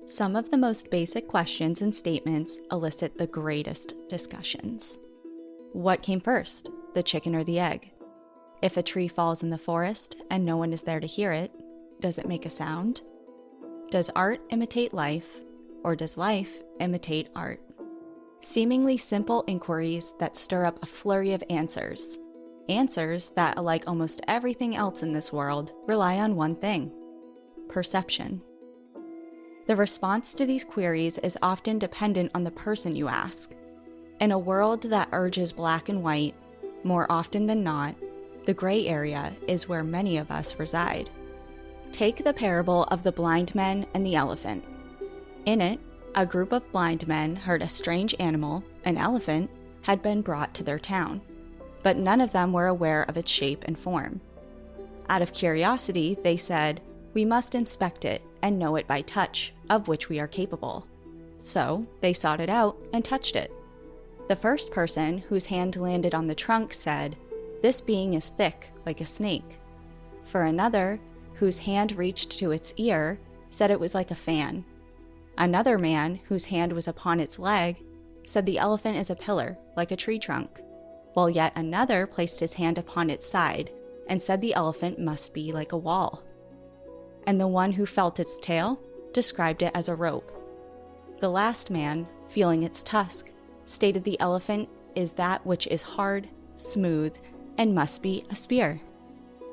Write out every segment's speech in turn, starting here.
Some of the most basic questions and statements elicit the greatest discussions. What came first, the chicken or the egg? If a tree falls in the forest and no one is there to hear it, does it make a sound? Does art imitate life, or does life imitate art? Seemingly simple inquiries that stir up a flurry of answers. Answers that, like almost everything else in this world, rely on one thing: perception. The response to these queries is often dependent on the person you ask. In a world that urges black and white, more often than not, the gray area is where many of us reside. Take the parable of the blind men and the elephant. In it, a group of blind men heard a strange animal, an elephant, had been brought to their town, but none of them were aware of its shape and form. Out of curiosity, they said, "We must inspect it and know it by touch, of which we are capable." So they sought it out and touched it. The first person whose hand landed on the trunk said, "This being is thick, like a snake." For another, whose hand reached to its ear, said it was like a fan. Another man, whose hand was upon its leg, said the elephant is a pillar, like a tree trunk, while yet another placed his hand upon its side and said the elephant must be like a wall. And the one who felt its tail described it as a rope. The last man, feeling its tusk, stated the elephant is that which is hard, smooth, and must be a spear.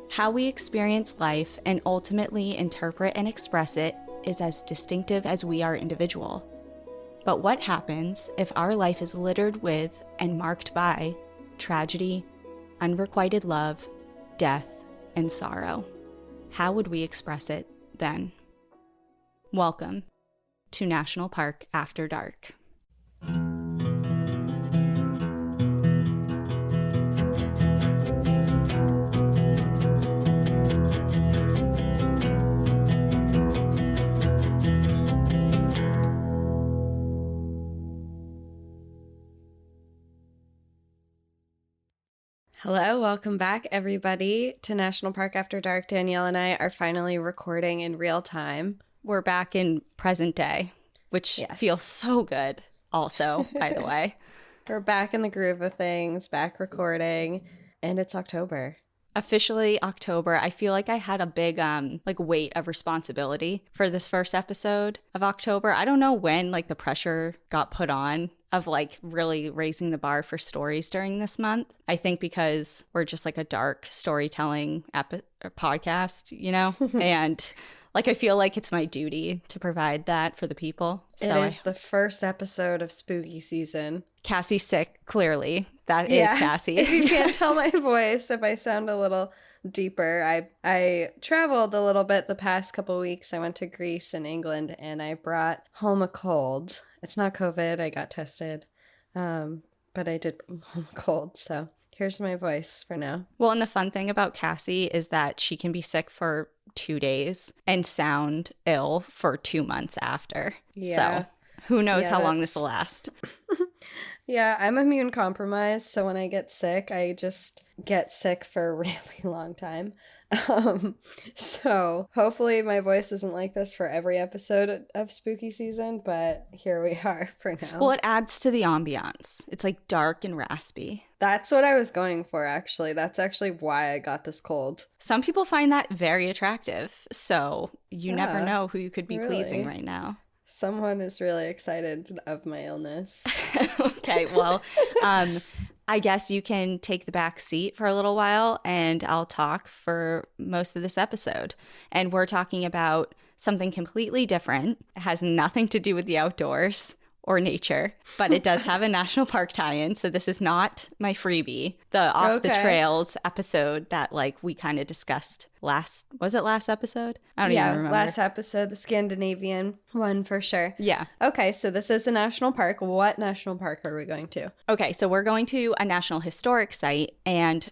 How we experience life and ultimately interpret and express it is as distinctive as we are individual. But what happens if our life is littered with and marked by tragedy, unrequited love, death, and sorrow? How would we express it then? Welcome to National Park After Dark. Hello, welcome back everybody to National Park After Dark. Danielle and I are finally recording in real time. We're back in present day, which feels so good also, by the way. We're back in the groove of things, back recording, and it's October. Officially October. I feel like I had a big weight of responsibility for this first episode of October. I don't know when the pressure got put on of really raising the bar for stories during this month. I think because we're just a dark storytelling podcast, and I feel like it's my duty to provide that for the people. It is the first episode of spooky season. Cassie's sick, clearly. That is Cassie. If you can't tell my voice, if I sound a little deeper, I traveled a little bit the past couple weeks. I went to Greece and England, and I brought home a cold. It's not COVID. I got tested, but I did bring home a cold, so here's my voice for now. Well, and the fun thing about Cassie is that she can be sick for 2 days and sound ill for 2 months after. Yeah. So who knows how long this will last. Yeah, I'm immune compromised, so when I get sick, I just get sick for a really long time. So hopefully my voice isn't like this for every episode of spooky season, but here we are for now. Well, it adds to the ambiance. It's dark and raspy. That's what I was going for, actually. That's actually why I got this cold. Some people find that very attractive, so you never know who you could be pleasing right now. Someone is really excited of my illness. Okay, well, I guess you can take the back seat for a little while and I'll talk for most of this episode. And we're talking about something completely different. It has nothing to do with the outdoors or nature, but it does have a national park tie-in. So this is not my freebie, the Off the Trails episode that we kind of discussed last episode? I don't even remember. Last episode, the Scandinavian one for sure. Yeah. Okay, so this is a national park. What national park are we going to? Okay, so we're going to a National Historic Site, and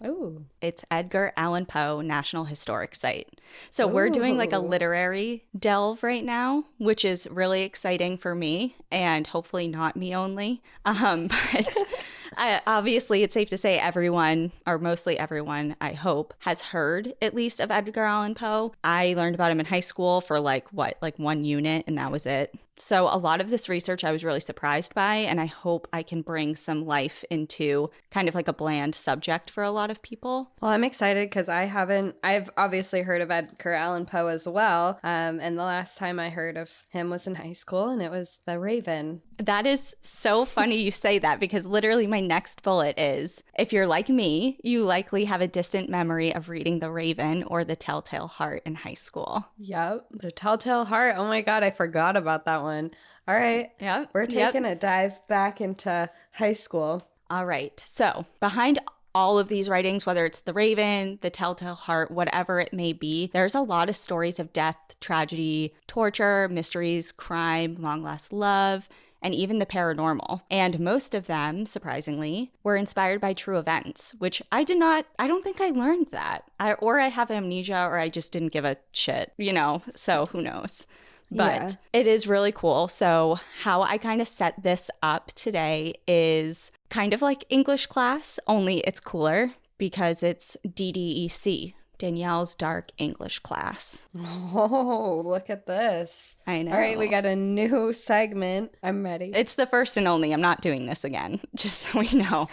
it's Edgar Allan Poe National Historic Site. So we're doing a literary delve right now, which is really exciting for me, and hopefully not me only. But obviously, it's safe to say everyone, or mostly everyone, I hope, has heard at least of Edgar Allan Poe. I learned about him in high school for 1 unit, and that was it. So a lot of this research I was really surprised by, and I hope I can bring some life into kind of like a bland subject for a lot of people. Well, I'm excited because I've obviously heard of Edgar Allan Poe as well. And the last time I heard of him was in high school, and it was The Raven. That is so funny you say that, because literally my next bullet is, if you're like me, you likely have a distant memory of reading The Raven or The Telltale Heart in high school. Yep. The Telltale Heart. Oh my God, I forgot about that one. All right. Yep. We're taking a dive back into high school. All right. So behind all of these writings, whether it's The Raven, The Telltale Heart, whatever it may be, there's a lot of stories of death, tragedy, torture, mysteries, crime, long lost love, and even the paranormal. And most of them, surprisingly, were inspired by true events, which I don't think I learned that. I have amnesia, or I just didn't give a shit, so who knows. But It is really cool. So how I kind of set this up today is kind of like English class, only it's cooler because it's DDEC, Danielle's Dark English Class. Oh, look at this. I know. All right, we got a new segment. I'm ready. It's the first and only. I'm not doing this again, just so we know.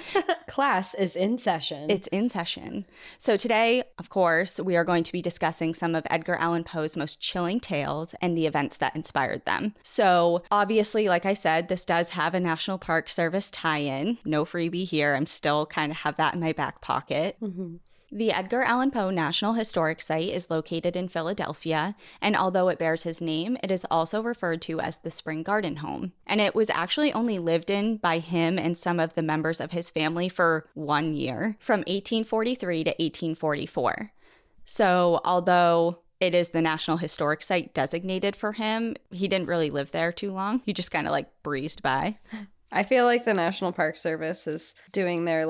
Class is in session. It's in session. So today, of course, we are going to be discussing some of Edgar Allan Poe's most chilling tales and the events that inspired them. So obviously, like I said, this does have a National Park Service tie-in. No freebie here. I'm still kind of have that in my back pocket. Mm-hmm. The Edgar Allan Poe National Historic Site is located in Philadelphia, and although it bears his name, it is also referred to as the Spring Garden Home. And it was actually only lived in by him and some of the members of his family for 1 year, from 1843 to 1844. So although it is the National Historic Site designated for him, he didn't really live there too long. He just kind of breezed by. I feel like the National Park Service is doing their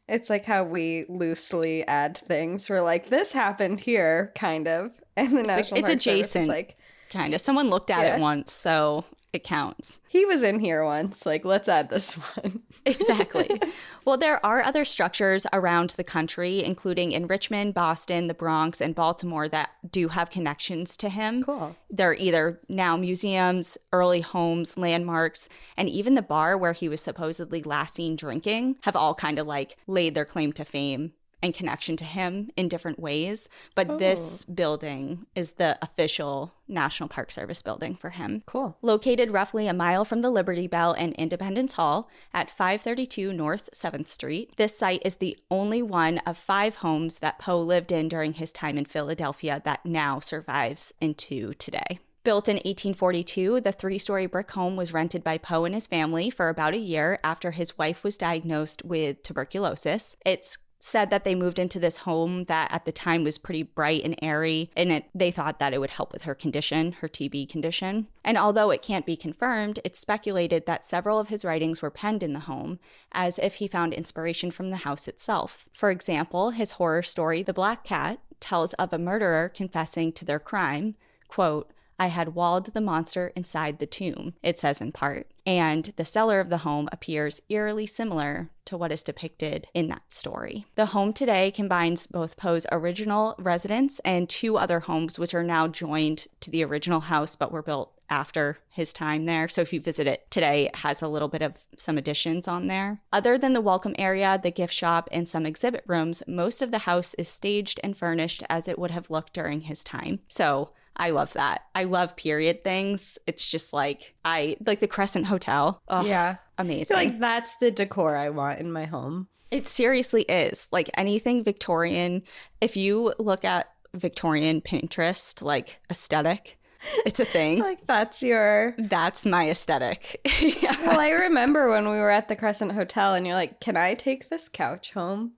it's like how we loosely add things. We're this happened here, kind of. And the National Park adjacent, Service is kind of. Someone looked at it once, so it counts. He was in here once. Let's add this one. Exactly. Well, there are other structures around the country, including in Richmond, Boston, the Bronx, and Baltimore, that do have connections to him. Cool. They're either now museums, early homes, landmarks, and even the bar where he was supposedly last seen drinking have all kind of laid their claim to fame and connection to him in different ways. But this building is the official National Park Service building for him. Cool. Located roughly a mile from the Liberty Bell and Independence Hall at 532 North 7th Street, this site is the only one of 5 homes that Poe lived in during his time in Philadelphia that now survives into today. Built in 1842, the 3-story brick home was rented by Poe and his family for about a year after his wife was diagnosed with tuberculosis. It's said that they moved into this home that at the time was pretty bright and airy, and they thought that it would help with her condition, her TB condition. And although it can't be confirmed, it's speculated that several of his writings were penned in the home, as if he found inspiration from the house itself. For example, his horror story, The Black Cat, tells of a murderer confessing to their crime, quote, "I had walled the monster inside the tomb," it says in part. And the cellar of the home appears eerily similar to what is depicted in that story. The home today combines both Poe's original residence and 2 other homes, which are now joined to the original house but were built after his time there. So if you visit it today, it has a little bit of some additions on there. Other than the welcome area, the gift shop, and some exhibit rooms, most of the house is staged and furnished as it would have looked during his time. So I love that. I love period things. It's just I like the Crescent Hotel. Oh, yeah. Amazing. I feel that's the decor I want in my home. It seriously is. Anything Victorian. If you look at Victorian Pinterest, aesthetic, it's a thing. That's my aesthetic. Yeah. Well, I remember when we were at the Crescent Hotel and you're like, "Can I take this couch home?"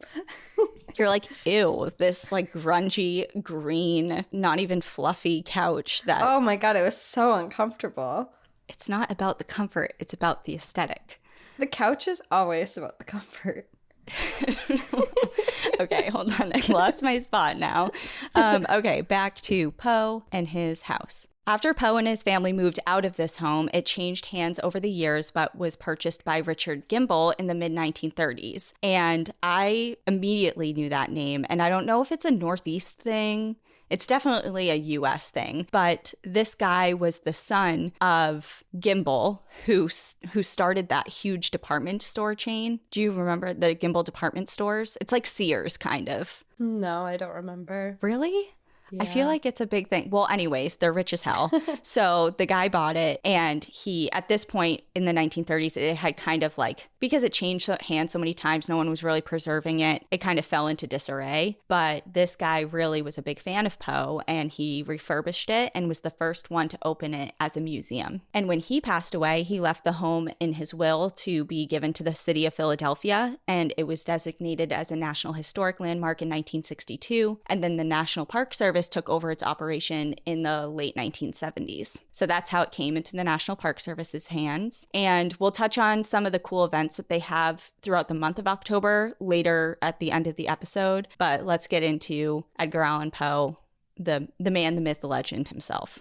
You're like, ew, this grungy, green, not even fluffy couch that... Oh my God, it was so uncomfortable. It's not about the comfort, it's about the aesthetic. The couch is always about the comfort. Okay, hold on. I lost my spot now. Okay, back to Poe and his house. After Poe and his family moved out of this home, it changed hands over the years, but was purchased by Richard Gimbel in the mid-1930s. And I immediately knew that name. And I don't know if it's a Northeast thing. It's definitely a US thing. But this guy was the son of Gimbel, who started that huge department store chain. Do you remember the Gimbel department stores? It's like Sears, kind of. No, I don't remember. Really? I feel Yeah. like it's a big thing. Well, anyways, they're rich as hell. So the guy bought it, and he, at this point in the 1930s, it had kind of like, because it changed hands so many times, no one was really preserving it. It kind of fell into disarray. But this guy really was a big fan of Poe, and he refurbished it and was the first one to open it as a museum. And when he passed away, he left the home in his will to be given to the city of Philadelphia, and it was designated as a National Historic Landmark in 1962. And then the National Park Service took over its operation in the late 1970s. So that's how it came into the National Park Service's hands. And we'll touch on some of the cool events that they have throughout the month of October later at the end of the episode. But let's get into Edgar Allan Poe, the man, the myth, the legend himself.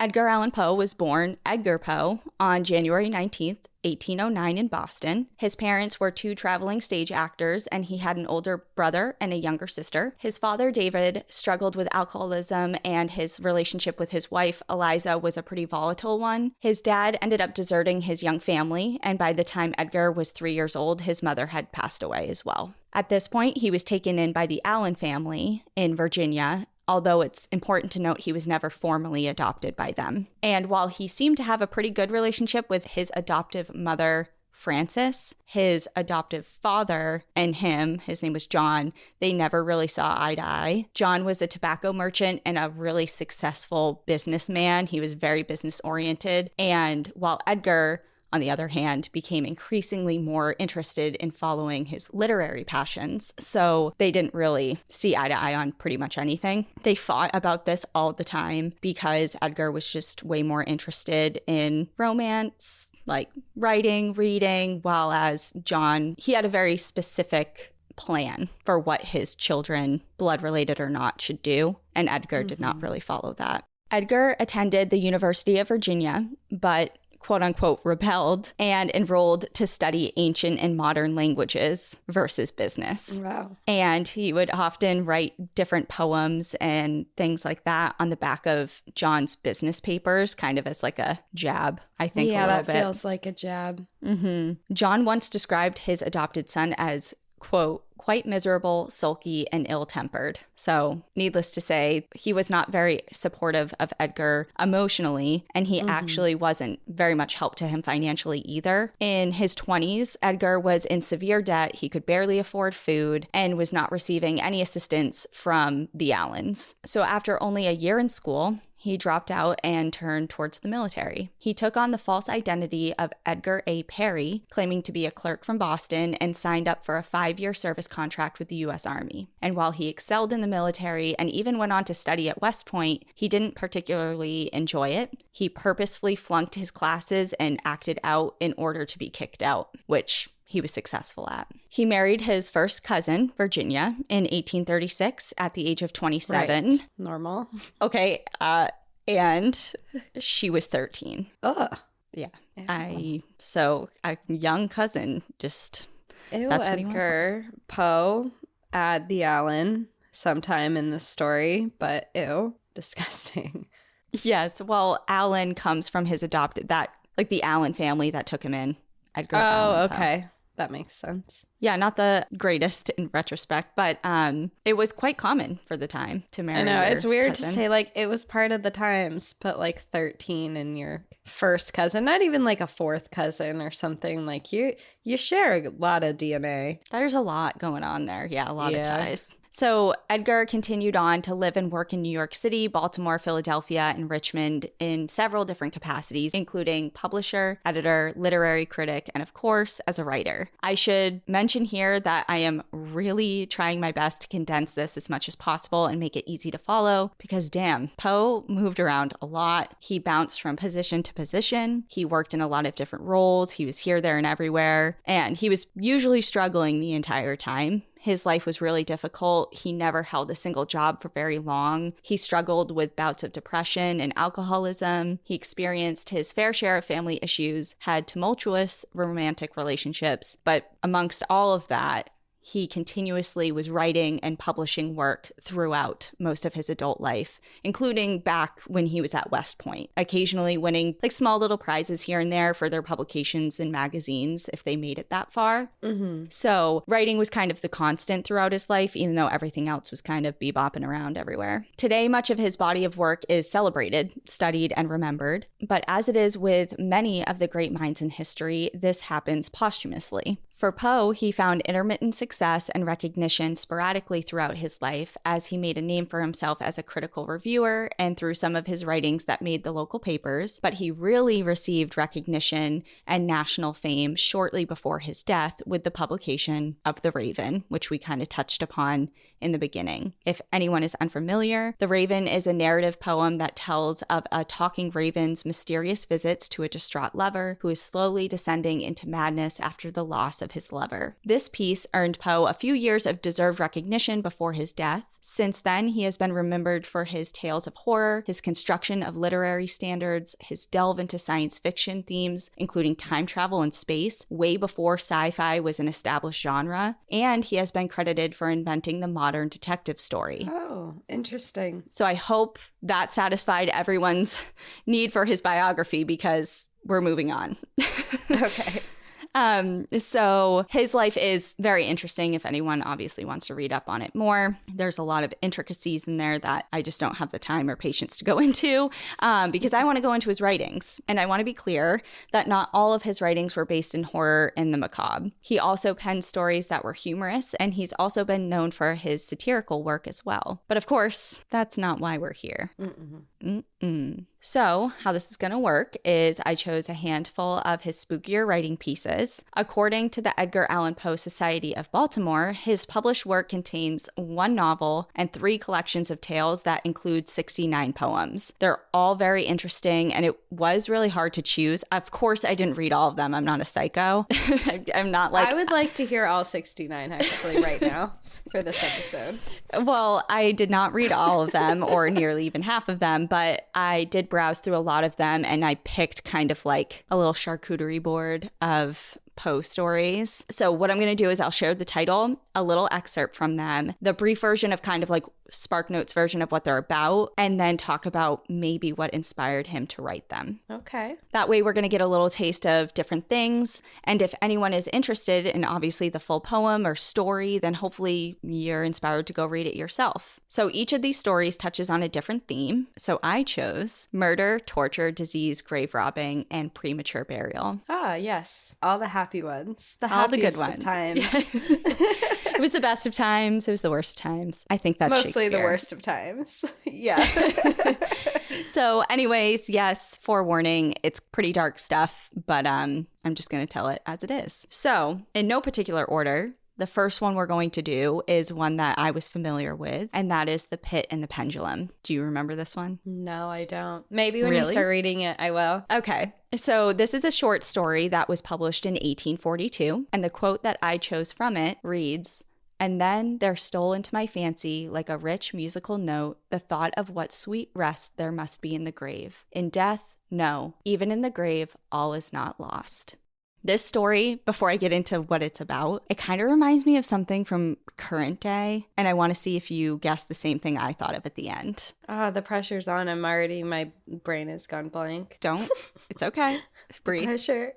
Edgar Allan Poe was born Edgar Poe on January 19th, 1809 in Boston. His parents were two traveling stage actors, and he had an older brother and a younger sister. His father, David, struggled with alcoholism, and his relationship with his wife, Eliza, was a pretty volatile one. His dad ended up deserting his young family, and by the time Edgar was 3 years old, his mother had passed away as well. At this point, he was taken in by the Allan family in Virginia, although it's important to note he was never formally adopted by them. And while he seemed to have a pretty good relationship with his adoptive mother, Frances, his adoptive father and him, his name was John, they never really saw eye to eye. John was a tobacco merchant and a really successful businessman. He was very business oriented. And while Edgar, on the other hand, became increasingly more interested in following his literary passions. So they didn't really see eye to eye on pretty much anything. They fought about this all the time because Edgar was just way more interested in romance, like writing, reading, while as John, he had a very specific plan for what his children, blood related or not, should do. And Edgar did not really follow that. Edgar attended the University of Virginia, but quote unquote rebelled and enrolled to study ancient and modern languages versus business. Wow. And he would often write different poems and things like that on the back of John's business papers, kind of as like a jab, I think. Yeah, a little that bit. feels like a jab. John once described his adopted son as, quote, quite miserable, sulky, and ill-tempered. So needless to say, he was not very supportive of Edgar emotionally, and he actually wasn't very much help to him financially either. In his 20s, Edgar was in severe debt. He could barely afford food and was not receiving any assistance from the Allans. So after only a year in school, he dropped out and turned towards the military. He took on the false identity of Edgar A. Perry, claiming to be a clerk from Boston, and signed up for a 5-year service contract with the U.S. Army. And while he excelled in the military and even went on to study at West Point, he didn't particularly enjoy it. He purposefully flunked his classes and acted out in order to be kicked out, which he was successful at. He married his first cousin, Virginia, in 1836 at the age of 27. Right. Normal. Okay, and she was 13. Ugh. Yeah. Ew. So a young cousin, just, Ew, that's what he went Edgar Poe at the Allan sometime in the story, but ew, disgusting. Yes, well, Allan comes from his adopted, like the Allan family that took him in. Edgar Allan Poe. Okay. That makes sense. Yeah, not the greatest in retrospect, but it was quite common for the time to marry. I know, your it's weird cousin. to say like it was part of the times, but like 13 and your first cousin, not even like a fourth cousin or something, like you share a lot of DNA. There's a lot going on there. Yeah, a lot of ties. So Edgar continued on to live and work in New York City, Baltimore, Philadelphia, and Richmond in several different capacities, including publisher, editor, literary critic, and of course, as a writer. I should mention here that I am really trying my best to condense this as much as possible and make it easy to follow because damn, Poe moved around a lot. He bounced from position to position. He worked in a lot of different roles. He was here, there, and everywhere. And he was usually struggling the entire time. His life was really difficult. He never held a single job for very long. He struggled with bouts of depression and alcoholism. He experienced his fair share of family issues, had tumultuous romantic relationships, but amongst all of that, he continuously was writing and publishing work throughout most of his adult life, including back when he was at West Point, occasionally winning like small little prizes here and there for their publications in magazines if they made it that far. So writing was kind of the constant throughout his life, even though everything else was kind of bebopping around everywhere. Today, much of his body of work is celebrated, studied, and remembered. But as it is with many of the great minds in history, this happens posthumously. For Poe, he found intermittent success and recognition sporadically throughout his life as he made a name for himself as a critical reviewer and through some of his writings that made the local papers, but he really received recognition and national fame shortly before his death with the publication of The Raven, which we kind of touched upon in the beginning. If anyone is unfamiliar, The Raven is a narrative poem that tells of a talking raven's mysterious visits to a distraught lover who is slowly descending into madness after the loss of his lover. This piece earned Poe a few years of deserved recognition before his death. Since then, he has been remembered for his tales of horror, his construction of literary standards, his delve into science fiction themes, including time travel and space, way before sci-fi was an established genre, and he has been credited for inventing the modern detective story. Oh, interesting. So I hope that satisfied everyone's need for his biography because we're moving on. Okay. So his life is very interesting if anyone obviously wants to read up on it more. There's a lot of intricacies in there that I just don't have the time or patience to go into because I want to go into his writings. And I want to be clear that not all of his writings were based in horror and the macabre. He also penned stories that were humorous, and he's also been known for his satirical work as well. But of course, that's not why we're here. So how this is going to work is I chose a handful of his spookier writing pieces. According to the Edgar Allan Poe Society of Baltimore, his published work contains 1 novel and 3 collections of tales that include 69 poems. They're all very interesting, and it was really hard to choose. Of course, I didn't read all of them. I'm not a psycho. I'm not like... I would like to hear all 69 actually right now for this episode. Well, I did not read all of them or nearly even half of them, but I did browse through a lot of them, and I picked kind of like a little charcuterie board of Poe stories. So what I'm going to do is I'll share the title, a little excerpt from them, the brief version of kind of like Spark Notes version of what they're about, and then talk about maybe what inspired him to write them. Okay. That way we're going to get a little taste of different things. And if anyone is interested in obviously the full poem or story, then hopefully you're inspired to go read it yourself. So each of these stories touches on a different theme. So I chose murder, torture, disease, grave robbing, and premature burial. Ah, yes. All the happy ones. All the good ones. Of times. It was the best of times. It was the worst of times. I think that's mostly Shakespeare. The worst of times. Yeah. So anyways, yes, forewarning, it's pretty dark stuff, but I'm just going to tell it as it is. So in no particular order, the first one we're going to do is one that I was familiar with, and that is The Pit and the Pendulum. Do you remember this one? No, I don't. Maybe when you start reading it, I will. Okay. So this is a short story that was published in 1842, and the quote that I chose from it reads, "And then there stole into my fancy, like a rich musical note, the thought of what sweet rest there must be in the grave. In death, no, even in the grave, all is not lost." This story, before I get into what it's about, it kind of reminds me of something from current day, and I want to see if you guess the same thing I thought of at the end. The pressure's on. I'm already, my brain has gone blank. Don't. It's okay. Breathe. Pressure.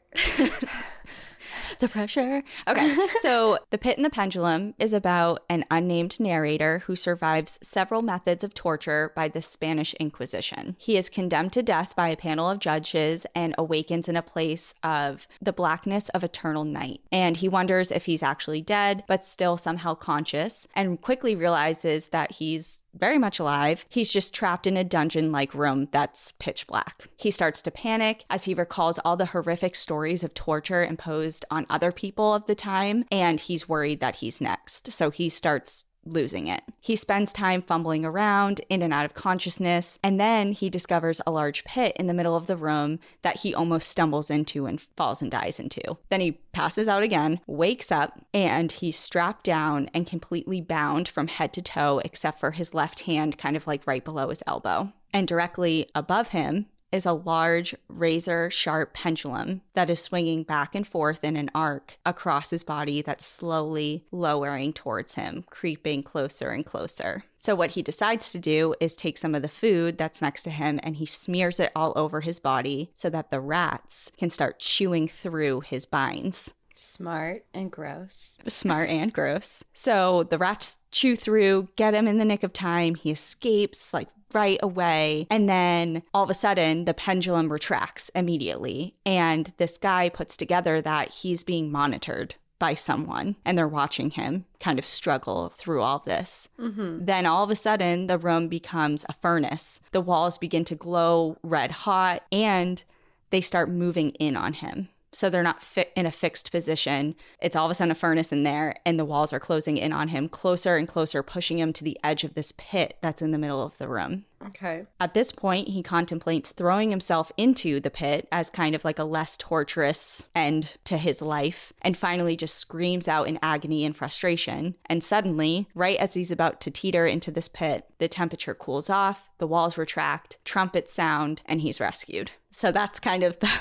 The pressure. Okay, so The Pit and the Pendulum is about an unnamed narrator who survives several methods of torture by the Spanish Inquisition. He is condemned to death by a panel of judges and awakens in a place of the blackness of eternal night. And he wonders if he's actually dead, but still somehow conscious, and quickly realizes that he's very much alive. He's just trapped in a dungeon-like room that's pitch black. He starts to panic as he recalls all the horrific stories of torture imposed on other people of the time, and he's worried that he's next. So he starts losing it. He spends time fumbling around in and out of consciousness, and then he discovers a large pit in the middle of the room that he almost stumbles into and falls and dies into. Then he passes out again, wakes up, and he's strapped down and completely bound from head to toe except for his left hand kind of like right below his elbow. And directly above him is a large razor-sharp pendulum that is swinging back and forth in an arc across his body that's slowly lowering towards him, creeping closer and closer. So what he decides to do is take some of the food that's next to him and he smears it all over his body so that the rats can start chewing through his binds. Smart and gross. Smart and gross. So the rats chew through, get him in the nick of time. He escapes like right away. And then all of a sudden, the pendulum retracts immediately. And this guy puts together that he's being monitored by someone and they're watching him kind of struggle through all this. Mm-hmm. Then all of a sudden, the room becomes a furnace. The walls begin to glow red hot and they start moving in on him. So they're not in a fixed position. It's all of a sudden a furnace in there and the walls are closing in on him closer and closer, pushing him to the edge of this pit that's in the middle of the room. Okay. At this point, he contemplates throwing himself into the pit as kind of like a less torturous end to his life, and finally just screams out in agony and frustration. And suddenly, right as he's about to teeter into this pit, the temperature cools off, the walls retract, trumpets sound, and he's rescued. So that's kind of the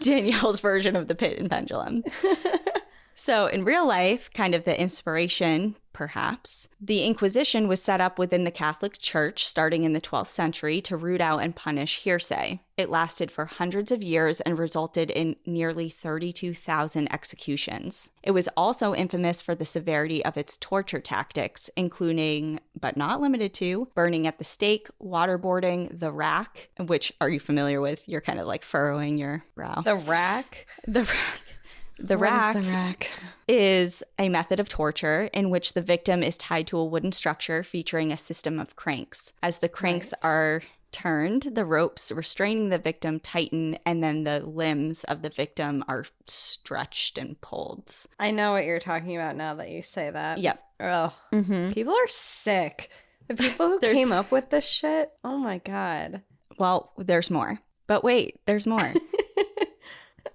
Danielle's version of the pit and pendulum. So in real life, kind of the inspiration, perhaps, the Inquisition was set up within the Catholic Church starting in the 12th century to root out and punish hearsay. It lasted for hundreds of years and resulted in nearly 32,000 executions. It was also infamous for the severity of its torture tactics, including, but not limited to, burning at the stake, waterboarding, the rack, which are you familiar with? You're kind of like furrowing your brow. The rack? The rack. The What rack, is the rack is a method of torture in which the victim is tied to a wooden structure featuring a system of cranks. As the cranks are turned, the ropes restraining the victim tighten, and then the limbs of the victim are stretched and pulled. I know what you're talking about now that you say that. Yep. Oh, people are sick. The people who came up with this shit, oh my God. Well, there's more. But wait, there's more.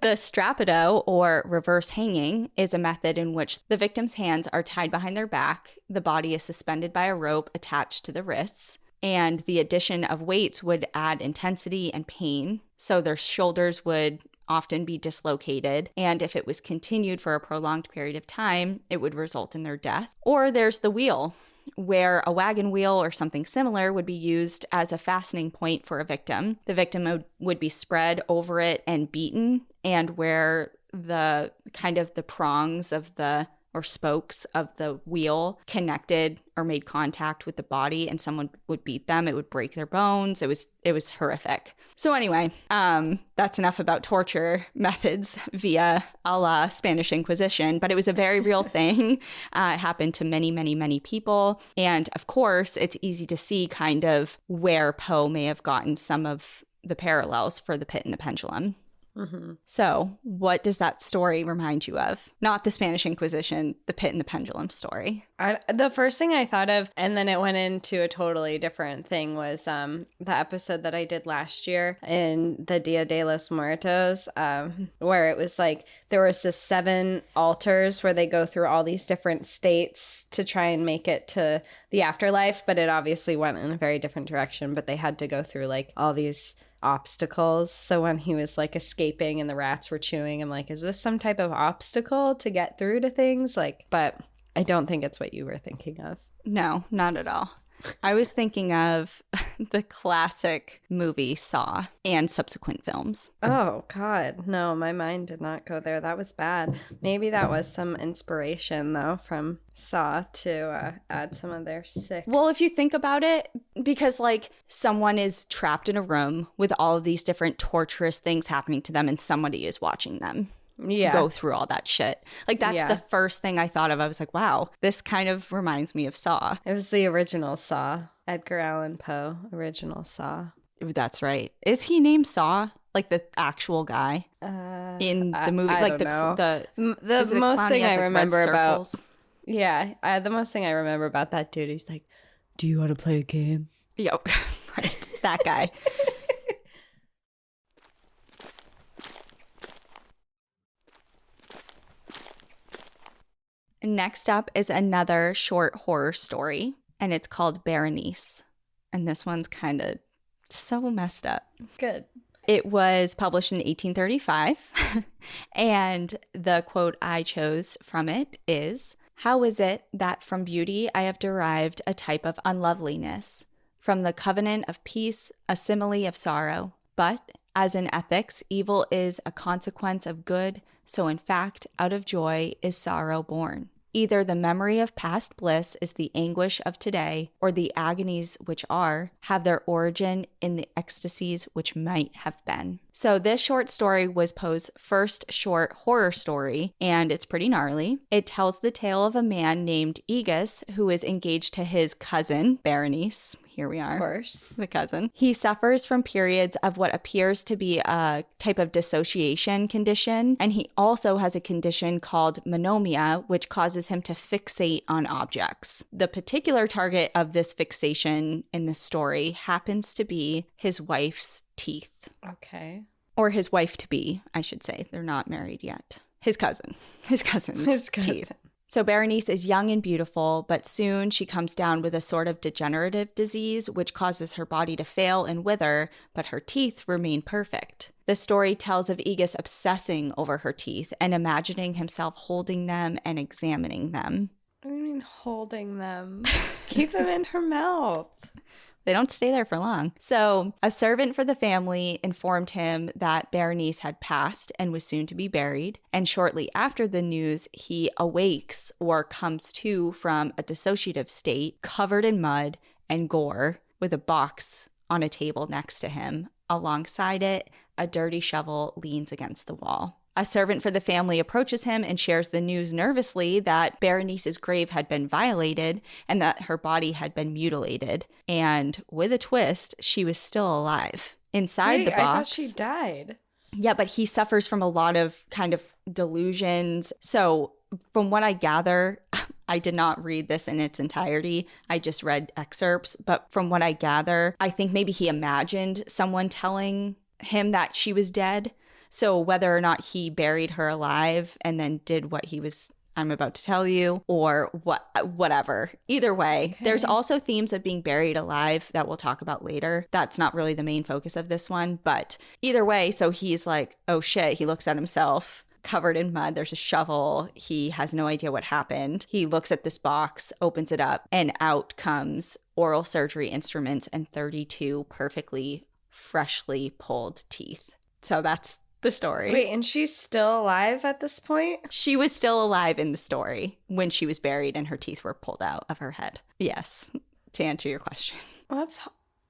The strappado, or reverse hanging, is a method in which the victim's hands are tied behind their back, the body is suspended by a rope attached to the wrists, and the addition of weights would add intensity and pain. So their shoulders would often be dislocated, and if it was continued for a prolonged period of time, it would result in their death. Or there's the wheel, where a wagon wheel or something similar would be used as a fastening point for a victim. The victim would be spread over it and beaten, and where the kind of the prongs of the or spokes of the wheel connected or made contact with the body and someone would beat them, it would break their bones. It was horrific. So anyway, that's enough about torture methods via a la Spanish Inquisition, but it was a very real thing. It happened to many, many, many people. And of course, it's easy to see kind of where Poe may have gotten some of the parallels for the pit and the pendulum. Mm-hmm. So what does that story remind you of? Not the Spanish Inquisition, the pit and the pendulum story. The first thing I thought of, and then it went into a totally different thing, was the episode that I did last year in the Dia de los Muertos, where it was like there was this 7 altars where they go through all these different states to try and make it to the afterlife, but it obviously went in a very different direction, but they had to go through like all these obstacles. So when he was like escaping and the rats were chewing, I'm like, is this some type of obstacle to get through to things? Like, but I don't think it's what you were thinking of. No, not at all. I was thinking of the classic movie Saw and subsequent films. Oh, God. No, my mind did not go there. That was bad. Maybe that was some inspiration, though, from Saw to add some of their sick. Well, if you think about it, because like someone is trapped in a room with all of these different torturous things happening to them and somebody is watching them. Go through all that shit. Like that's the first thing I thought of. I was like, wow, this kind of reminds me of Saw. It was the original Saw. Edgar Allan Poe, original Saw. That's right. Is he named Saw? Like the actual guy in the movie? I like don't know. the most thing I remember about Yeah, the most thing I remember about that dude, he's like, "Do you want to play a game?" Yo, right, that guy. Next up is another short horror story, and it's called Berenice. And this one's kind of so messed up. Good. It was published in 1835, and the quote I chose from it is, "How is it that from beauty I have derived a type of unloveliness, from the covenant of peace a simile of sorrow? But, as in ethics, evil is a consequence of good, so in fact, out of joy is sorrow born. Either the memory of past bliss is the anguish of today, or the agonies which are have their origin in the ecstasies which might have been." So this short story was Poe's first short horror story, and it's pretty gnarly. It tells the tale of a man named Aegus who is engaged to his cousin, Berenice. Here we are. Of course. The cousin. He suffers from periods of what appears to be a type of dissociation condition, and he also has a condition called monomia, which causes him to fixate on objects. The particular target of this fixation in this story happens to be his wife's teeth. Okay. Or his wife-to-be, I should say. They're not married yet. His cousin's teeth. So Berenice is young and beautiful, but soon she comes down with a sort of degenerative disease, which causes her body to fail and wither, but her teeth remain perfect. The story tells of Aegus obsessing over her teeth and imagining himself holding them and examining them. What do you mean holding them? Keep them in her mouth. They don't stay there for long. So a servant for the family informed him that Berenice had passed and was soon to be buried. And shortly after the news, he awakes or comes to from a dissociative state, covered in mud and gore, with a box on a table next to him. Alongside it, a dirty shovel leans against the wall. A servant for the family approaches him and shares the news nervously that Berenice's grave had been violated and that her body had been mutilated. And with a twist, she was still alive. Inside the box. I thought she died. Yeah, but he suffers from a lot of kind of delusions. So from what I gather, I did not read this in its entirety. I just read excerpts. But from what I gather, I think maybe he imagined someone telling him that she was dead. So whether or not he buried her alive and then did what I'm about to tell you, or whatever. Either way, okay. There's also themes of being buried alive that we'll talk about later. That's not really the main focus of this one, but either way, so he's like, oh shit, he looks at himself covered in mud. There's a shovel. He has no idea what happened. He looks at this box, opens it up, and out comes oral surgery instruments and 32 perfectly freshly pulled teeth. So that's the story. Wait, and she's still alive at this point? She was still alive in the story when she was buried and her teeth were pulled out of her head. Yes, to answer your question. Well,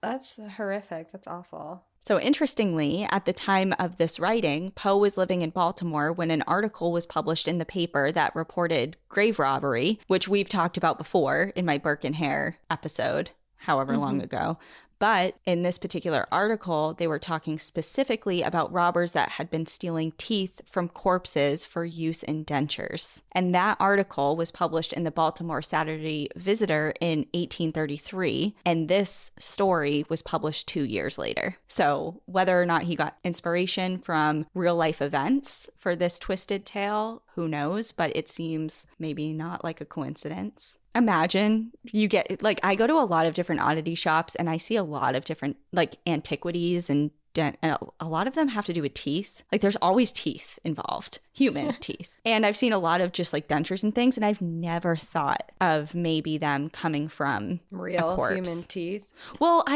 that's horrific. That's awful. So interestingly, at the time of this writing, Poe was living in Baltimore when an article was published in the paper that reported grave robbery, which we've talked about before in my Burke and Hare episode, however long ago. But in this particular article, they were talking specifically about robbers that had been stealing teeth from corpses for use in dentures. And that article was published in the Baltimore Saturday Visitor in 1833. And this story was published 2 years later. So whether or not he got inspiration from real life events for this twisted tale, who knows? But it seems maybe not like a coincidence. Imagine you get, like, I go to a lot of different oddity shops and I see a lot of different, like, antiquities and a lot of them have to do with teeth. Like, there's always teeth involved, human teeth. And I've seen a lot of just, like, dentures and things, and I've never thought of maybe them coming from real a corpse. Human teeth. Well,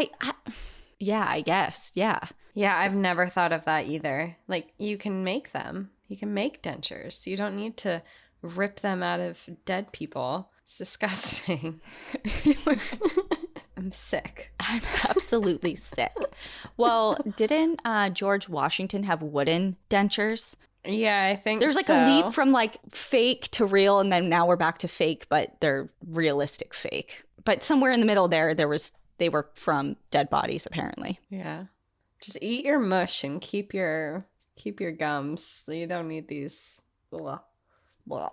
yeah, I guess, yeah. Yeah, I've never thought of that either. Like, you can make them. You can make dentures. You don't need to rip them out of dead people. It's disgusting. I'm sick. I'm absolutely sick. Well, didn't George Washington have wooden dentures? Yeah, I think there's like a leap from like fake to real, and then now we're back to fake, but they're realistic fake. But somewhere in the middle they were from dead bodies apparently. Yeah. Just eat your mush and keep your gums. You don't need these. Blah. Blah.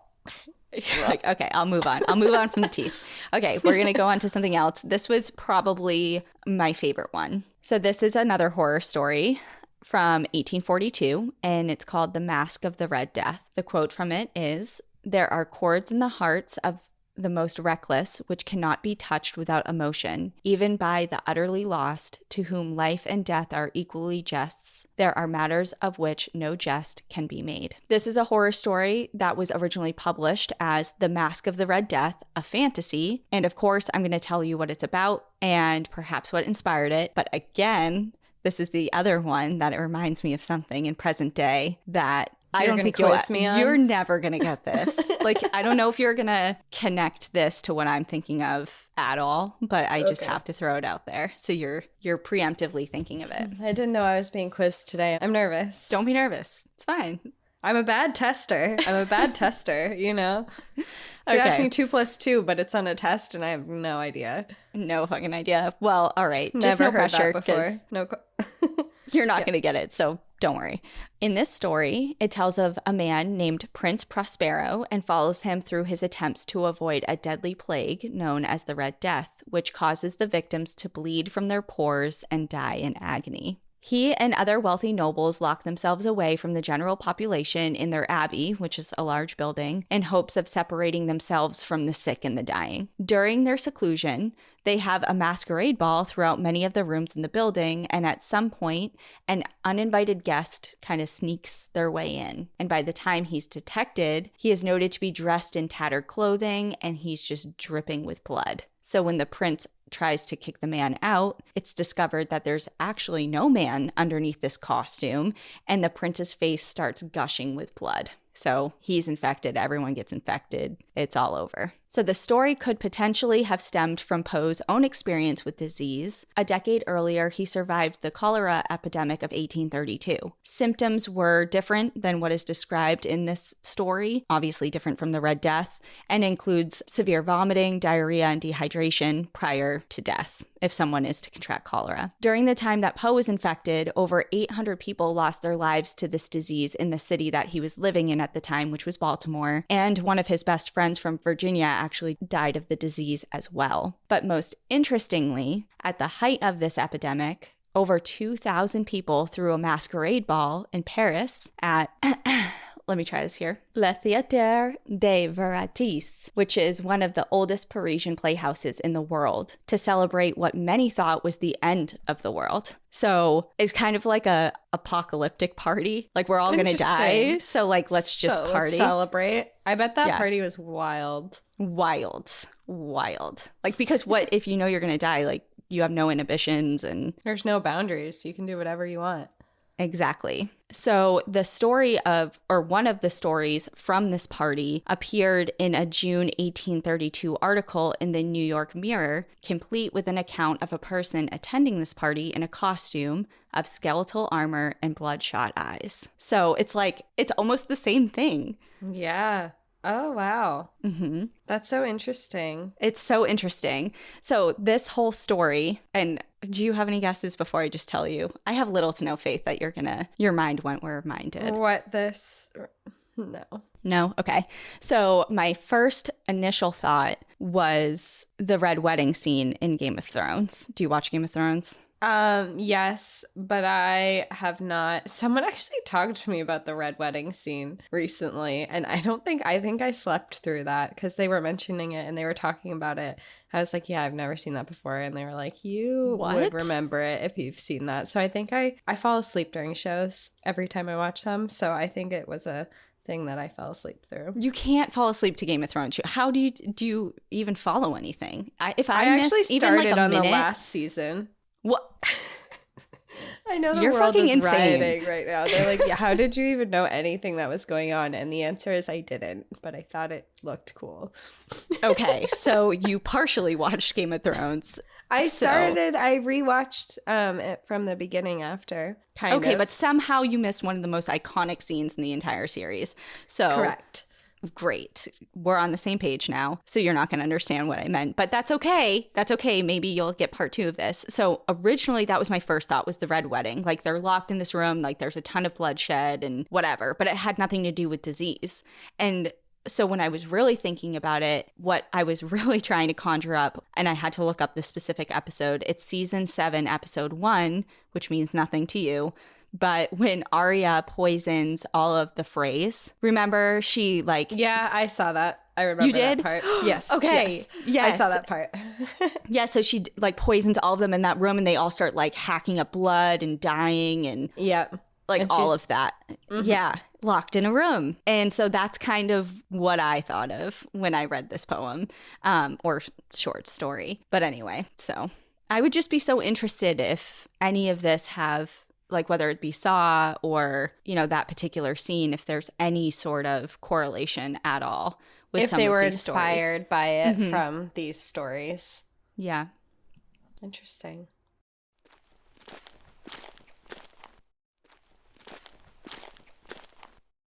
Like, okay, I'll move on. I'll move on from the teeth. Okay, we're going to go on to something else. This was probably my favorite one. So this is another horror story from 1842, and it's called The Mask of the Red Death. The quote from it is, "There are chords in the hearts of the most reckless, which cannot be touched without emotion, even by the utterly lost, to whom life and death are equally jests. There are matters of which no jest can be made." This is a horror story that was originally published as The Mask of the Red Death, a fantasy. And of course, I'm going to tell you what it's about and perhaps what inspired it. But again, this is the other one that it reminds me of something in present day that I don't think you're never going to get this. Like, I don't know if you're going to connect this to what I'm thinking of at all, but I just have to throw it out there. So you're preemptively thinking of it. I didn't know I was being quizzed today. I'm nervous. Don't be nervous. It's fine. I'm a bad tester. You know? You ask me 2 + 2, but it's on a test and I have no idea. No fucking idea. Well, all right. Just Never no heard pressure. that before. No. You're not going to get it, so don't worry. In this story, it tells of a man named Prince Prospero and follows him through his attempts to avoid a deadly plague known as the Red Death, which causes the victims to bleed from their pores and die in agony. He and other wealthy nobles lock themselves away from the general population in their abbey, which is a large building, in hopes of separating themselves from the sick and the dying. During their seclusion, they have a masquerade ball throughout many of the rooms in the building, and at some point, an uninvited guest kind of sneaks their way in. And by the time he's detected, he is noted to be dressed in tattered clothing, and he's just dripping with blood. So when the prince tries to kick the man out, it's discovered that there's actually no man underneath this costume, and the prince's face starts gushing with blood. So he's infected, everyone gets infected, it's all over. So the story could potentially have stemmed from Poe's own experience with disease. A decade earlier, he survived the cholera epidemic of 1832. Symptoms were different than what is described in this story, obviously different from the Red Death, and includes severe vomiting, diarrhea, and dehydration prior to death if someone is to contract cholera. During the time that Poe was infected, over 800 people lost their lives to this disease in the city that he was living in at the time, which was Baltimore, and one of his best friends from Virginia actually died of the disease as well. But most interestingly, at the height of this epidemic, over 2,000 people threw a masquerade ball in Paris at let me try this here. Le Théâtre des Variétés, which is one of the oldest Parisian playhouses in the world, to celebrate what many thought was the end of the world. So it's kind of like a apocalyptic party. Like, we're all going to die. So, like, let's just party. Let's celebrate. I bet that party was wild. Wild. Like, because what if you know you're going to die? Like, you have no inhibitions and there's no boundaries. You can do whatever you want. Exactly. So the story of, or one of the stories from this party appeared in a June 1832 article in the New York Mirror, complete with an account of a person attending this party in a costume of skeletal armor and bloodshot eyes. So it's like, it's almost the same thing. Yeah. Oh, wow. Mm-hmm. That's so interesting. It's so interesting. So this whole story, and do you have any guesses before I just tell you? I have little to no faith that your mind went where mine did. No? Okay. So my first initial thought was the red wedding scene in Game of Thrones. Do you watch Game of Thrones? Yes, but I have not. Someone actually talked to me about the red wedding scene recently, and I think I slept through that because they were mentioning it and they were talking about it. I was like, yeah, I've never seen that before. And they were like, you would remember it if you've seen that. So I think I fall asleep during shows every time I watch them. So I think it was a thing that I fell asleep through. You can't fall asleep to Game of Thrones. How do you even follow anything? I actually started on the last season. What? I know You're world fucking is insane rioting right now. They're like, yeah, how did you even know anything that was going on? And the answer is I didn't, but I thought it looked cool. Okay, so you partially watched Game of Thrones. I rewatched it from the beginning after. Okay, but somehow you missed one of the most iconic scenes in the entire series. So correct. Great. We're on the same page now, so you're not going to understand what I meant. But that's okay. That's okay. Maybe you'll get part 2 of this. So originally, that was my first thought, was the red wedding. Like, they're locked in this room, like there's a ton of bloodshed and whatever, but it had nothing to do with disease. And So when I was really thinking about it, what I was really trying to conjure up, and I had to look up the specific episode, it's season 7, episode 1, which means nothing to you. But when Arya poisons all of the Freys, remember she like... Yeah, I saw that. I remember you did? that part. Yes. Okay. Yes. I saw that part. Yeah, so she like poisons all of them in that room and they all start like hacking up blood and dying and... Yeah. Like and all of that. Mm-hmm. Yeah. Locked in a room. And so that's kind of what I thought of when I read this poem or short story. But anyway, so I would just be so interested if any of this have, like whether it be Saw or, you know, that particular scene, if there's any sort of correlation at all with if some they of were these inspired stories. by it from these stories. Yeah. Interesting.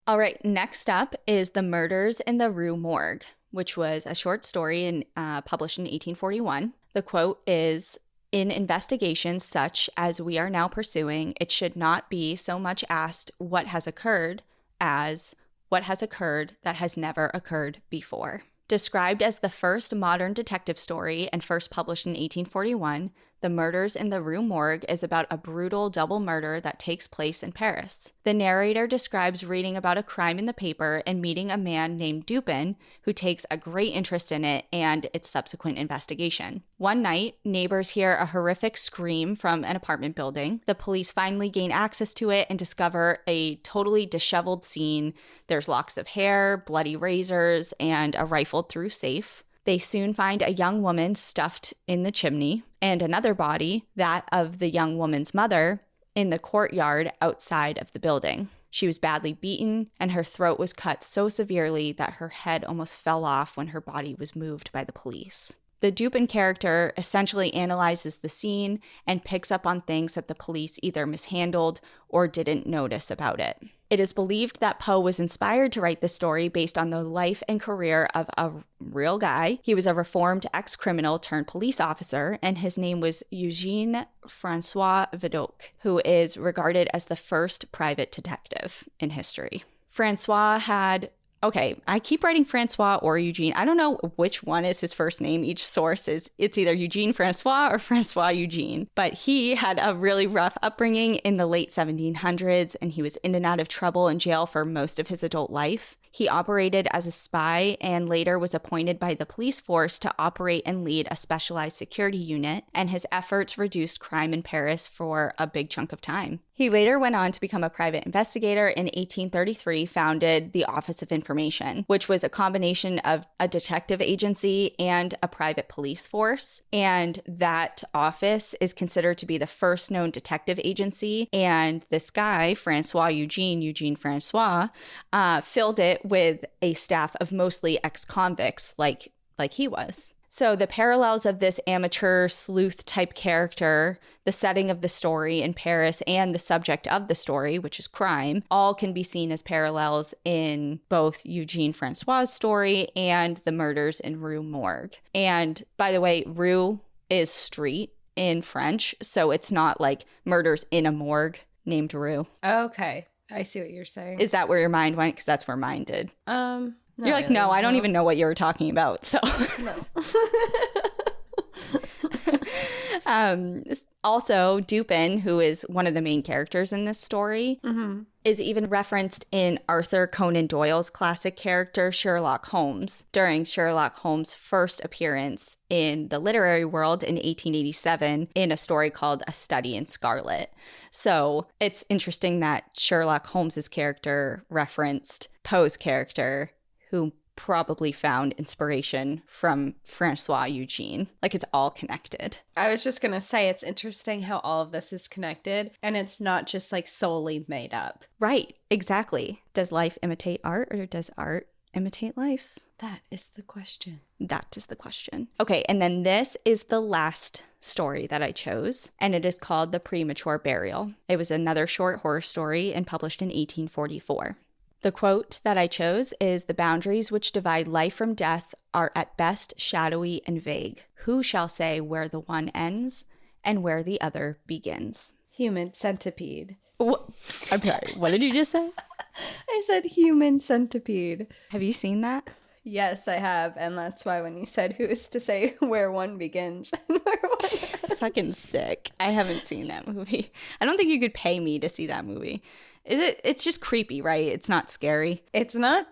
All right, next up is The Murders in the Rue Morgue, which was a short story published in 1841. The quote is, "In investigations such as we are now pursuing, it should not be so much asked what has occurred as what has occurred that has never occurred before." Described as the first modern detective story and first published in 1841, The Murders in the Rue Morgue is about a brutal double murder that takes place in Paris. The narrator describes reading about a crime in the paper and meeting a man named Dupin, who takes a great interest in it and its subsequent investigation. One night, neighbors hear a horrific scream from an apartment building. The police finally gain access to it and discover a totally disheveled scene. There's locks of hair, bloody razors, and a rifled-through safe. They soon find a young woman stuffed in the chimney and another body, that of the young woman's mother, in the courtyard outside of the building. She was badly beaten, and her throat was cut so severely that her head almost fell off when her body was moved by the police. The Dupin character essentially analyzes the scene and picks up on things that the police either mishandled or didn't notice about it. It is believed that Poe was inspired to write this story based on the life and career of a real guy. He was a reformed ex-criminal turned police officer, and his name was Eugene Francois Vidocq, who is regarded as the first private detective in history. Francois had... Okay, I keep writing Francois or Eugene. I don't know which one is his first name. Each source is, it's either Eugene Francois or Francois Eugene. But he had a really rough upbringing in the late 1700s, and he was in and out of trouble and jail for most of his adult life. He operated as a spy and later was appointed by the police force to operate and lead a specialized security unit, and his efforts reduced crime in Paris for a big chunk of time. He later went on to become a private investigator. In 1833, founded the Office of Information, which was a combination of a detective agency and a private police force. And that office is considered to be the first known detective agency. And this guy, Eugene Francois, filled it with a staff of mostly ex-convicts like he was. So the parallels of this amateur sleuth type character, the setting of the story in Paris, and the subject of the story, which is crime, all can be seen as parallels in both Eugene Francois' story and the murders in Rue Morgue. And by the way, Rue is street in French, so it's not like murders in a morgue named Rue. Okay. I see what you're saying. Is that where your mind went? Because that's where mine did. You're like, really. No, I don't even know what you were talking about. So no. Also, Dupin, who is one of the main characters in this story, is even referenced in Arthur Conan Doyle's classic character Sherlock Holmes during Sherlock Holmes' first appearance in the literary world in 1887 in a story called A Study in Scarlet. So it's interesting that Sherlock Holmes' character referenced Poe's character, who probably found inspiration from Francois Eugene. Like, it's all connected. I was just gonna say, it's interesting how all of this is connected and it's not just like solely made up. Right, exactly. Does life imitate art, or does art imitate life? That is the question. That is the question. Okay, and then this is the last story that I chose, and it is called The Premature Burial. It was another short horror story and published in 1844. The quote that I chose is, "The boundaries which divide life from death are at best shadowy and vague. Who shall say where the one ends and where the other begins?" Human centipede. What? I'm sorry. What did you just say? I said human centipede. Have you seen that? Yes, I have. And that's why when you said who is to say where one begins and where one ends. Fucking sick. I haven't seen that movie. I don't think you could pay me to see that movie. Is it? It's just creepy, right? It's not scary. It's not.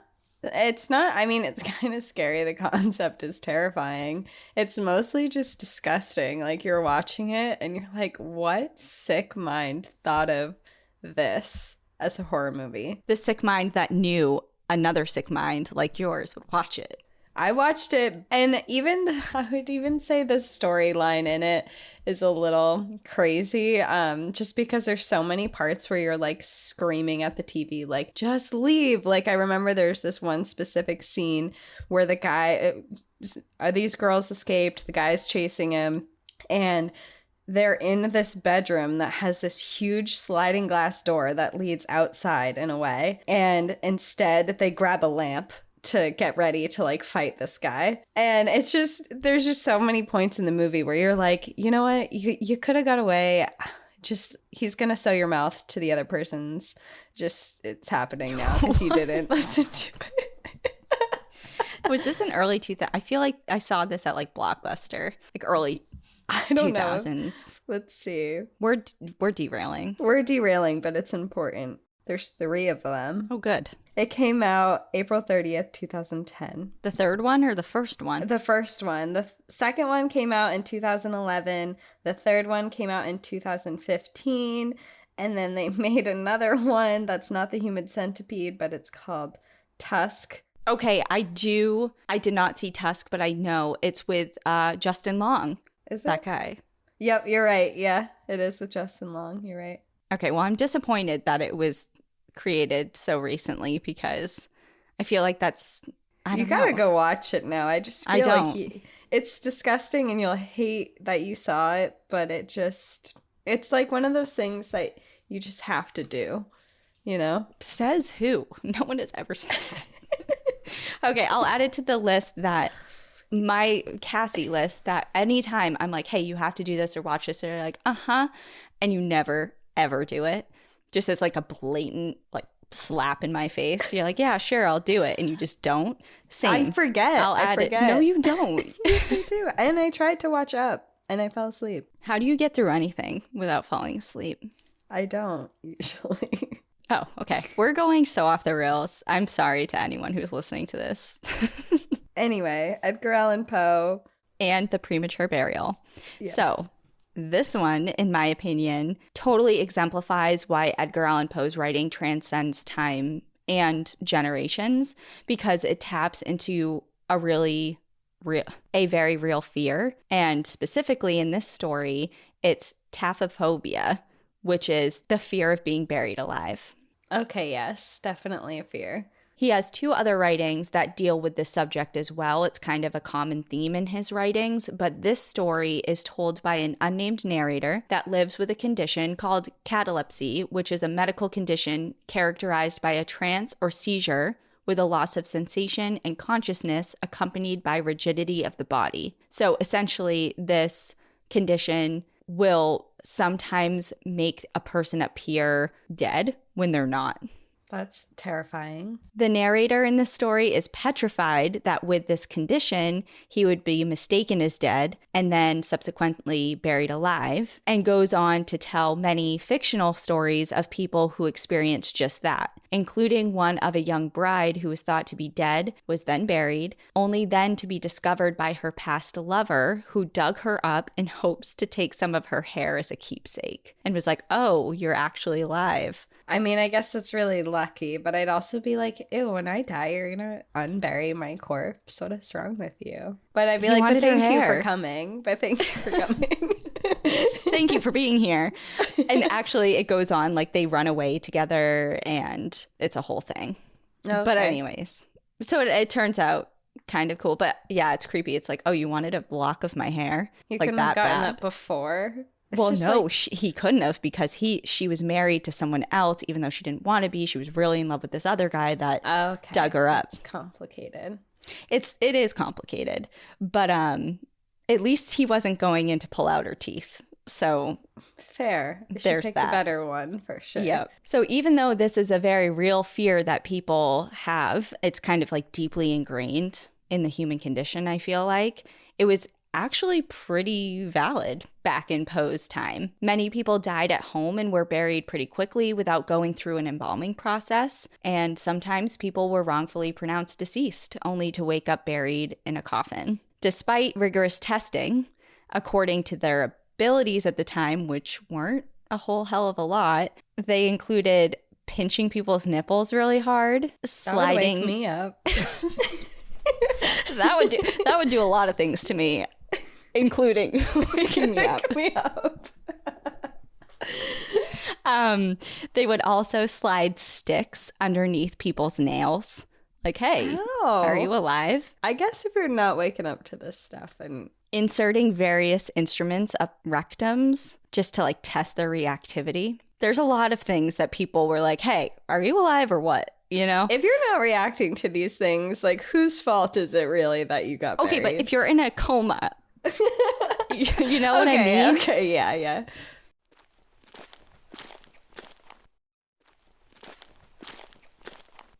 I mean, it's kind of scary. The concept is terrifying. It's mostly just disgusting. Like, you're watching it and you're like, what sick mind thought of this as a horror movie? The sick mind that knew another sick mind like yours would watch it. I watched it, and I would even say the storyline in it is a little crazy, just because there's so many parts where you're like screaming at the TV, like, just leave. Like, I remember there's this one specific scene where these girls escaped, the guy's chasing him, and they're in this bedroom that has this huge sliding glass door that leads outside in a way, and instead they grab a lamp to get ready to like fight this guy. And it's just, there's just so many points in the movie where you're like, you know what, you could have got away. Just, he's gonna sew your mouth to the other person's. Just, it's happening now because you didn't listen to it. Was this an early 2000s? I feel like I saw this at like Blockbuster, like early I don't 2000s. know. Let's see. We're derailing. We're derailing, but it's important. There's 3 of them. Oh, good. It came out April 30th, 2010. The third one or the first one? The first one. The second one came out in 2011. The third one came out in 2015. And then they made another one that's not the human centipede, but it's called Tusk. Okay, I did not see Tusk, but I know it's with Justin Long. Is that guy? Yep, you're right. Yeah, it is with Justin Long. You're right. Okay, well, I'm disappointed that it was created so recently because I feel like you gotta go watch it now. I just feel like it's disgusting and you'll hate that you saw it, but it's like one of those things that you just have to do, you know? Says who? No one has ever said that. Okay, I'll add it to the list my Cassie list that anytime I'm like, hey, you have to do this or watch this, and you're like, and you never ever do it, just as like a blatant like slap in my face. You're like, yeah, sure, I'll do it, and you just don't. Same. I forget. I'll add it. No, you don't. Yes, I do. And I tried to watch Up, and I fell asleep. How do you get through anything without falling asleep? I don't usually. Oh, okay. We're going so off the rails. I'm sorry to anyone who's listening to this. Anyway, Edgar Allan Poe. And The Premature Burial. Yes. So this one, in my opinion, totally exemplifies why Edgar Allan Poe's writing transcends time and generations, because it taps into a very real fear. And specifically in this story, it's taphophobia, which is the fear of being buried alive. Okay, yes, definitely a fear. He has 2 other writings that deal with this subject as well. It's kind of a common theme in his writings, but this story is told by an unnamed narrator that lives with a condition called catalepsy, which is a medical condition characterized by a trance or seizure with a loss of sensation and consciousness accompanied by rigidity of the body. So essentially, this condition will sometimes make a person appear dead when they're not. That's terrifying. The narrator in this story is petrified that with this condition, he would be mistaken as dead and then subsequently buried alive, and goes on to tell many fictional stories of people who experienced just that, including one of a young bride who was thought to be dead, was then buried, only then to be discovered by her past lover, who dug her up in hopes to take some of her hair as a keepsake, and was like, oh, you're actually alive. I mean, I guess that's really lucky, but I'd also be like, ew, when I die, you're going to unbury my corpse. What is wrong with you? But I'd be like, but thank you for coming. But thank you for coming. Thank you for being here. And actually, it goes on, like they run away together and it's a whole thing. Okay. But anyways, so it turns out kind of cool. But yeah, it's creepy. It's like, oh, you wanted a lock of my hair? You like couldn't have gotten that before? Well, no, he couldn't have, because she was married to someone else, even though she didn't want to be. She was really in love with this other guy that dug her up. It's complicated. It is complicated, but at least he wasn't going in to pull out her teeth So fair. She there's picked that. a better one for sure. Yep. So even though this is a very real fear that people have, it's kind of like deeply ingrained in the human condition, I feel like, it was actually pretty valid back in Poe's time. Many people died at home and were buried pretty quickly without going through an embalming process. And sometimes people were wrongfully pronounced deceased, only to wake up buried in a coffin. Despite rigorous testing, according to their abilities at the time, which weren't a whole hell of a lot, they included pinching people's nipples really hard, sliding. That would wake me up. That would do a lot of things to me, including waking me up. They would also slide sticks underneath people's nails. Like, hey, are you alive? I guess if you're not waking up to this stuff and inserting various instruments up rectums just to like test their reactivity. There's a lot of things that people were like, hey, are you alive or what? You know? If you're not reacting to these things, like, whose fault is it really that you got buried? Okay, but if you're in a coma, you know what I mean? Okay, yeah.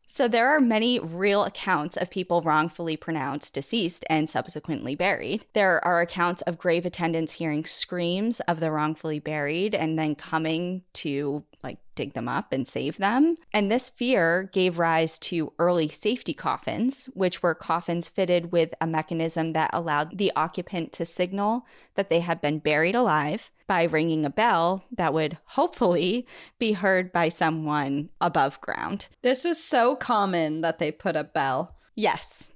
So there are many real accounts of people wrongfully pronounced deceased and subsequently buried. There are accounts of grave attendants hearing screams of the wrongfully buried and then coming to like dig them up and save them. And this fear gave rise to early safety coffins, which were coffins fitted with a mechanism that allowed the occupant to signal that they had been buried alive by ringing a bell that would hopefully be heard by someone above ground. This was so common that they put a bell. Yes.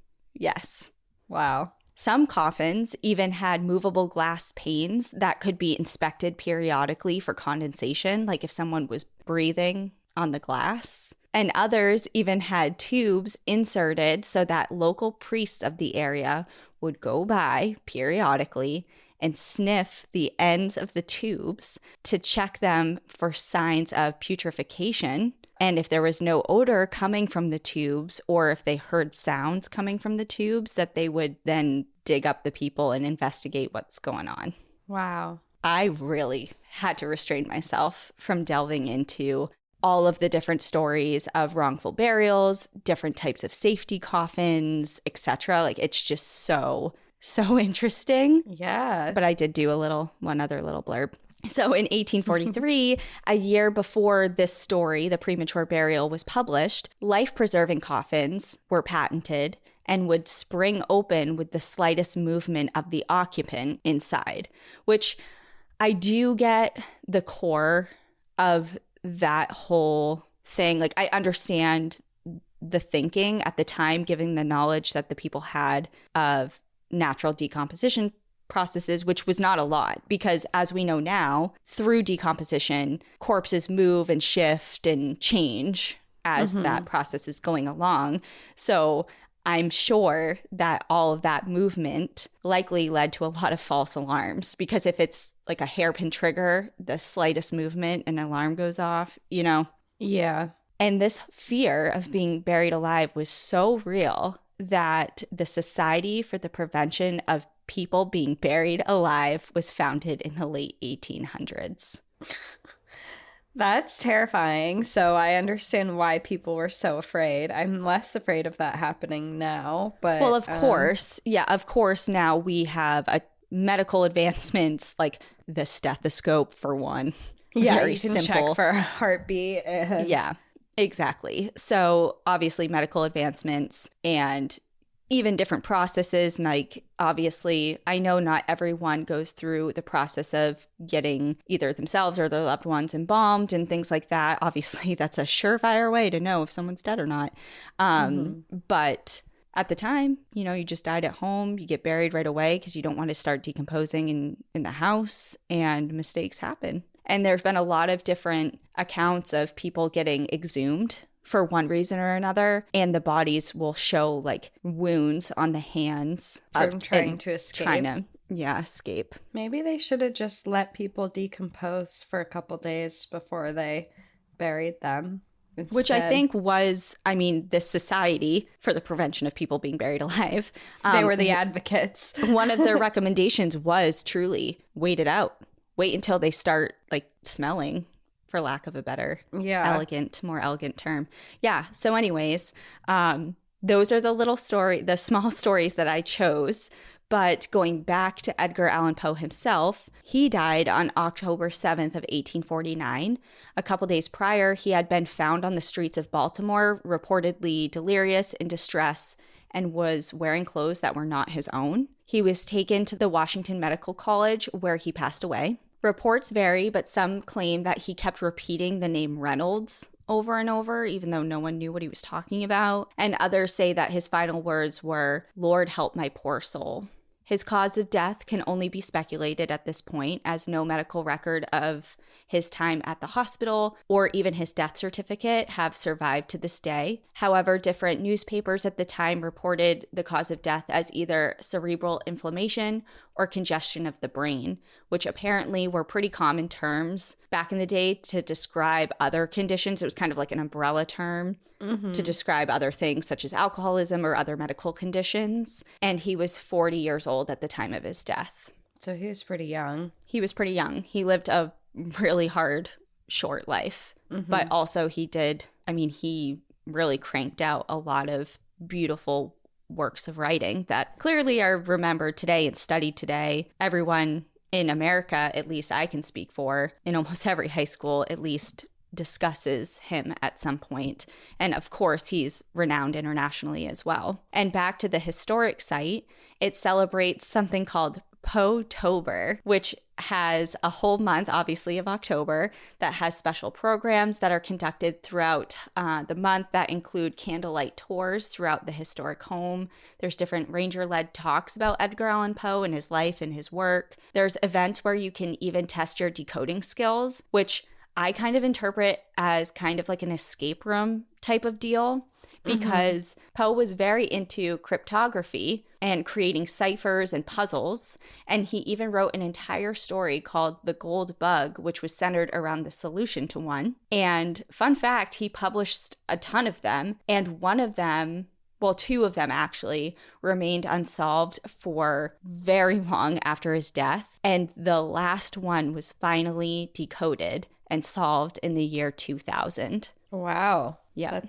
Wow. Some coffins even had movable glass panes that could be inspected periodically for condensation, like if someone was breathing on the glass. And others even had tubes inserted so that local priests of the area would go by periodically and sniff the ends of the tubes to check them for signs of putrefaction. And if there was no odor coming from the tubes, or if they heard sounds coming from the tubes, that they would then dig up the people and investigate what's going on. Wow. I really had to restrain myself from delving into all of the different stories of wrongful burials, different types of safety coffins, etc. Like, it's just so interesting. Yeah. But I did do one other little blurb. So in 1843, a year before this story, The Premature Burial, was published, life-preserving coffins were patented and would spring open with the slightest movement of the occupant inside, which I do get the core of that whole thing. Like, I understand the thinking at the time, given the knowledge that the people had of natural decomposition processes, which was not a lot, because as we know now, through decomposition, corpses move and shift and change as that process is going along. So I'm sure that all of that movement likely led to a lot of false alarms, because if it's like a hairpin trigger, the slightest movement, an alarm goes off, you know? Yeah. And this fear of being buried alive was so real that the Society for the Prevention of People Being Buried Alive was founded in the late 1800s. That's terrifying. So I understand why people were so afraid. I'm less afraid of that happening now, but well, of course. Yeah, of course now we have medical advancements like the stethoscope for one. Yeah, very you can simple. check for a heartbeat. Yeah, exactly. So obviously medical advancements and even different processes. Like, obviously, I know not everyone goes through the process of getting either themselves or their loved ones embalmed and things like that. Obviously, that's a surefire way to know if someone's dead or not. But at the time, you know, you just died at home, you get buried right away because you don't want to start decomposing in the house, and mistakes happen. And there's been a lot of different accounts of people getting exhumed for one reason or another, and the bodies will show like wounds on the hands from trying to escape. Escape. Maybe they should have just let people decompose for a couple days before they buried them. Instead. Which I think was, this Society for the Prevention of People Being Buried Alive. They were the advocates. One of their recommendations was truly wait it out. wait until they start like smelling, for lack of a better, Yeah. more elegant term. Yeah. So anyways, those are the small stories that I chose. But going back to Edgar Allan Poe himself, he died on October 7th of 1849. A couple days prior, he had been found on the streets of Baltimore, reportedly delirious, in distress, and was wearing clothes that were not his own. He was taken to the Washington Medical College, where he passed away. Reports vary, but some claim that he kept repeating the name Reynolds over and over, even though no one knew what he was talking about. And others say that his final words were, "Lord, help my poor soul." His cause of death can only be speculated at this point, as no medical record of his time at the hospital or even his death certificate have survived to this day. However, different newspapers at the time reported the cause of death as either cerebral inflammation or congestion of the brain, which apparently were pretty common terms back in the day to describe other conditions. It was kind of like an umbrella term to describe other things such as alcoholism or other medical conditions. And he was 40 years old at the time of his death. So he was pretty young. He was pretty young. He lived a really hard, short life. But also he really cranked out a lot of beautiful works of writing that clearly are remembered today and studied today. Everyone in America, at least I can speak for, in almost every high school, at least discusses him at some point. And of course, he's renowned internationally as well. And back to the historic site, it celebrates something called Poe-tober, which has a whole month, obviously, of October that has special programs that are conducted throughout the month that include candlelight tours throughout the historic home. There's different ranger-led talks about Edgar Allan Poe and his life and his work. There's events where you can even test your decoding skills, which I kind of interpret as kind of like an escape room type of deal, because Poe was very into cryptography and creating ciphers and puzzles. And he even wrote an entire story called The Gold Bug, which was centered around the solution to one. And fun fact, he published a ton of them. And one of them, well, two of them actually, remained unsolved for very long after his death. And the last one was finally decoded and solved in the year 2000. Wow. Yeah.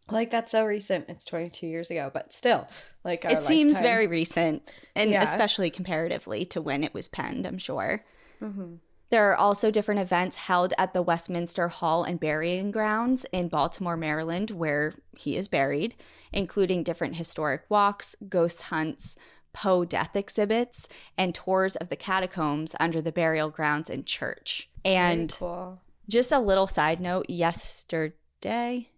That's so recent. It's 22 years ago, but still, like, it seems very recent, and especially comparatively to when it was penned, I'm sure. There are also different events held at the Westminster Hall and Burying Grounds in Baltimore, Maryland, where he is buried, including different historic walks, ghost hunts, Poe death exhibits, and tours of the catacombs under the burial grounds and church. And very cool. Just a little side note, yesterday,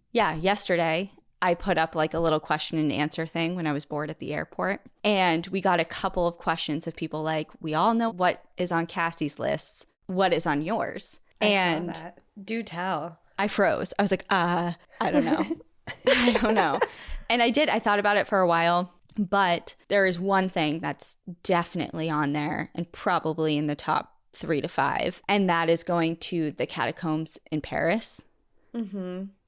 I put up like a little question and answer thing when I was bored at the airport. And we got a couple of questions of people like, we all know what is on Cassie's lists. What is on yours? I saw that. Do tell. I froze. I was like, I don't know. I don't know. And I thought about it for a while. But there is one thing that's definitely on there and probably in the top 3 to 5. And that is going to the catacombs in Paris.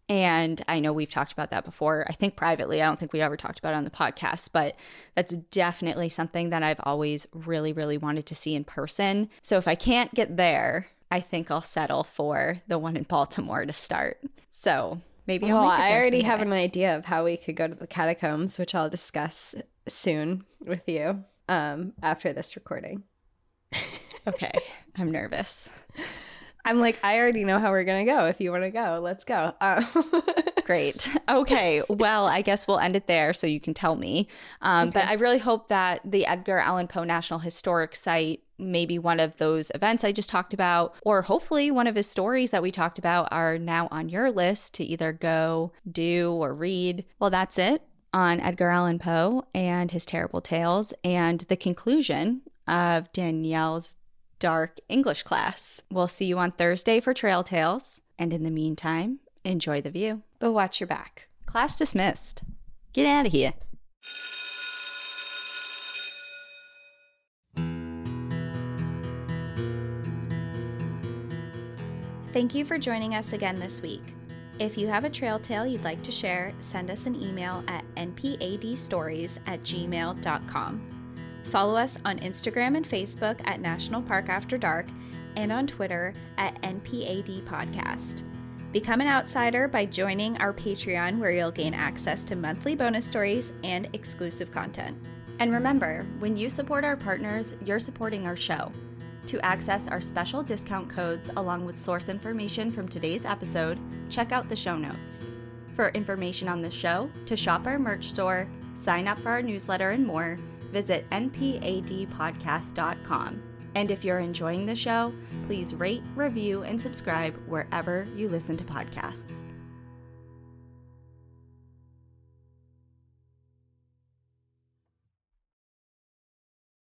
And I know we've talked about that before. I think privately. I don't think we ever talked about it on the podcast, but that's definitely something that I've always really, really wanted to see in person. So if I can't get there, I think I'll settle for the one in Baltimore to start. So maybe I'll make it there I already someday. have an idea of how we could go to the catacombs, which I'll discuss soon with you after this recording. Okay. I'm nervous. I'm like, I already know how we're going to go. If you want to go, let's go. Great. Okay. Well, I guess we'll end it there so you can tell me. But I really hope that the Edgar Allan Poe National Historic Site, maybe one of those events I just talked about, or hopefully one of his stories that we talked about, are now on your list to either go, do, or read. Well, that's it on Edgar Allan Poe and his terrible tales, and the conclusion of Danielle's dark English class. We'll see you on Thursday for Trail Tales, and in the meantime, enjoy the view. But watch your back. Class dismissed. Get out of here. Thank you for joining us again this week. If you have a trail tale you'd like to share, send us an email at npadstories@gmail.com. Follow us on Instagram and Facebook at National Park After Dark, and on Twitter at NPAD Podcast. Become an outsider by joining our Patreon, where you'll gain access to monthly bonus stories and exclusive content. And remember, when you support our partners, you're supporting our show. To access our special discount codes along with source information from today's episode, check out the show notes. For information on the show, to shop our merch store, sign up for our newsletter, and more, visit npadpodcast.com. And if you're enjoying the show, please rate, review, and subscribe wherever you listen to podcasts.